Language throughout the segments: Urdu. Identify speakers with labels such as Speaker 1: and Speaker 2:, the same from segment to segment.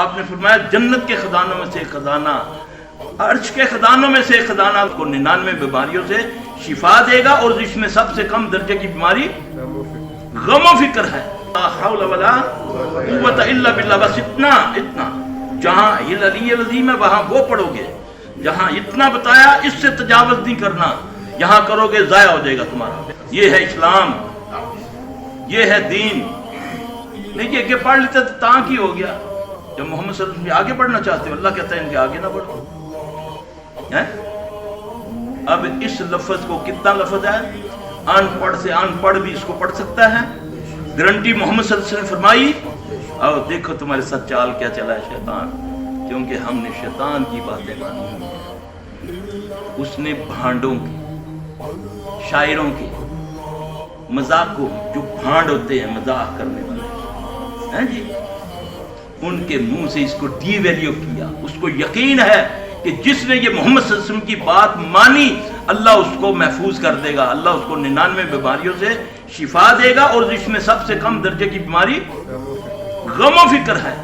Speaker 1: آپ نے فرمایا جنت کے خزانوں میں سے ایک خزانہ، عرش کے خزانوں میں سے ایک خزانہ کو 99 بیماریوں سے شفا دے گا، اور جس میں سب سے کم درجے کی بیماری غم و فکر ہے۔ لا حول ولا قوت الا باللہ، بس اتنا جہاں یہ علی العظیم ہے وہاں وہ پڑھو گے، جہاں اتنا بتایا اس سے تجاوز نہیں کرنا، یہاں کرو گے ضائع ہو جائے گا تمہارا۔ یہ ہے اسلام، یہ ہے دین۔ نہیں کہ پڑھ لیتے تو تاں کی ہو گیا، جب محمد صلی اللہ علیہ وسلم آگے بڑھنا چاہتے ہو اللہ کہتا ہے ان کے آگے نہ بڑھو۔ اب اس لفظ کو کتنا لفظ ہے، ان پڑھ سے ان پڑھ بھی اس کو پڑھ سکتا ہے۔ گارنٹی محمد صلی اللہ علیہ وسلم نے فرمائی، اور دیکھو تمہارے ساتھ چال کیا چلا ہے شیطان، کیونکہ ہم نے شیطان کی باتیں مانی، اس نے بھانڈوں کی، شاعروں کی، مذاقوں، جو بھانڈ ہوتے ہیں مذاق کرنے والے ہیں جی، ان کے منہ سے اس کو ڈی ویلیو کیا۔ اس کو یقین ہے کہ جس نے یہ محمد صلی اللہ علیہ وسلم کی بات مانی اللہ اس کو محفوظ کر دے گا، اللہ اس کو 99 بیماریوں سے شفا دے گا، اور جس میں سب سے کم درجے کی بیماری غم و فکر ہے۔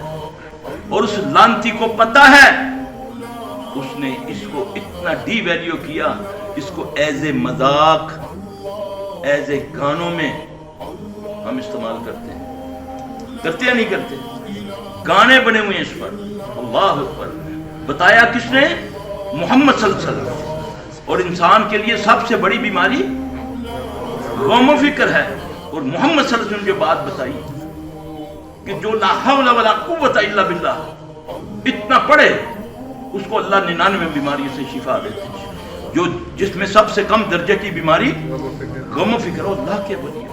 Speaker 1: اور اس لانتی کو پتا ہے، اس نے اس کو اتنا ڈی ویلیو کیا، اس کو ایز اے مذاق، ایز اے گانوں میں ہم استعمال کرتے ہیں، کرتے یا نہیں کرتے؟ گانے بنے ہوئے ہیں اس پر، اللہ اکبر۔ بتایا کس نے؟ محمد صلی اللہ علیہ وسلم۔ اور انسان کے لیے سب سے بڑی بیماری غم و فکر ہے، اور محمد صلی اللہ علیہ وسلم جو بات بتائی کہ جو لا حول ولا قوت الا باللہ اتنا پڑھے اس کو اللہ 99 بیماریوں سے شفا دیتے ہیں، جو جس میں سب سے کم درجے کی بیماری غم و فکر ہو۔ اللہ کے ولی،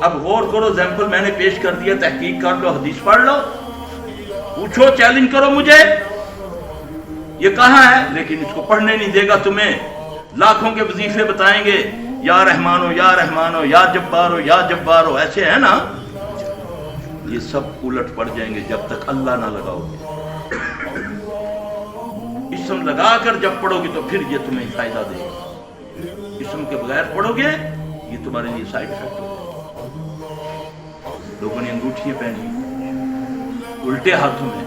Speaker 1: اب غور کرو، ایگزامپل میں نے پیش کر دیا، تحقیق کر لو، حدیث پڑھ لو، پوچھو، چیلنج کرو مجھے یہ کہاں ہے، لیکن اس کو پڑھنے نہیں دے گا تمہیں۔ لاکھوں کے وظیفے بتائیں گے، یا رحمانو یا رحمانو، یا جبارو یا جبارو، ایسے ہے نا، یہ سب الٹ پڑ جائیں گے جب تک اللہ نہ لگاؤ گے۔ اسم لگا کر جب پڑھو گے تو پھر یہ تمہیں فائدہ دے گا، اسم کے بغیر پڑھو گے یہ تمہارے لیے سائڈ افیکٹ ہوگا۔ لوگوں نے انگوٹھیاں پہنی الٹے ہاتھوں میں،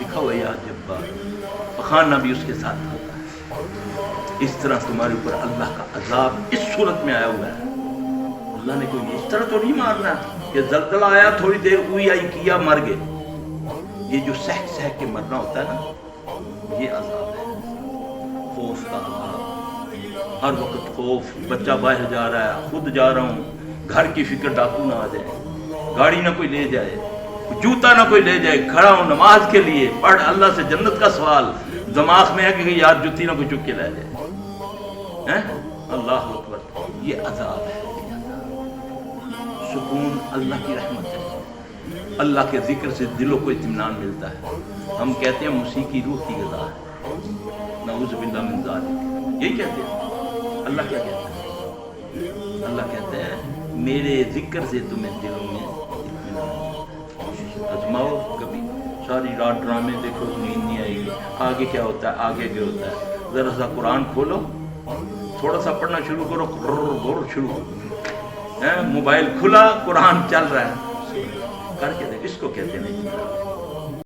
Speaker 1: لکھا ہوا یا جبار، پخانہ بھی اس کے ساتھ ہوتا ہے۔ اس طرح تمہارے اوپر اللہ کا عذاب اس صورت میں آیا ہوا ہے۔ اللہ نے کوئی اس طرح تو نہیں مارنا کہ زلزلہ آیا تھوڑی دیر ہوئی آئی کیا مر گئے۔ یہ جو سہک سہک کے مرنا ہوتا ہے نا، یہ عذاب ہے، خوف کا عذاب۔ ہر وقت خوف، بچہ باہر جا رہا ہے، خود جا رہا ہوں، گھر کی فکر ڈاکو نہ آ جائے، گاڑی نہ کوئی لے جائے، جوتا نہ کوئی لے جائے، کھڑا ہوں نماز کے لیے، پڑھ اللہ سے جنت کا سوال، دماغ میں ہے کہ یار جوتی نہ کوئی چک کے لے جائے۔ اللہ اکبر، یہ عذاب ہے۔ سکون اللہ کی رحمت ہے، اللہ کے ذکر سے دلوں کو اطمینان ملتا ہے۔ ہم کہتے ہیں موسیقی روح کی غذا ہے، نعوذ باللہ من ذالک، یہی کہتے ہیں۔ اللہ کیا کہتا ہے؟ اللہ کہتے ہیں میرے ذکر سے تمہیں دلوں میں آزماؤ، کبھی ساری رات ڈرامے دیکھو نیند نہیں آئے گی، آگے کیا ہوتا ہے، آگے کیا ہوتا ہے، ذرا سا قرآن کھولو، تھوڑا سا پڑھنا شروع کرو، غور شروع، موبائل کھلا قرآن چل رہا ہے، کر کے دیکھ، اس کو کہتے ہیں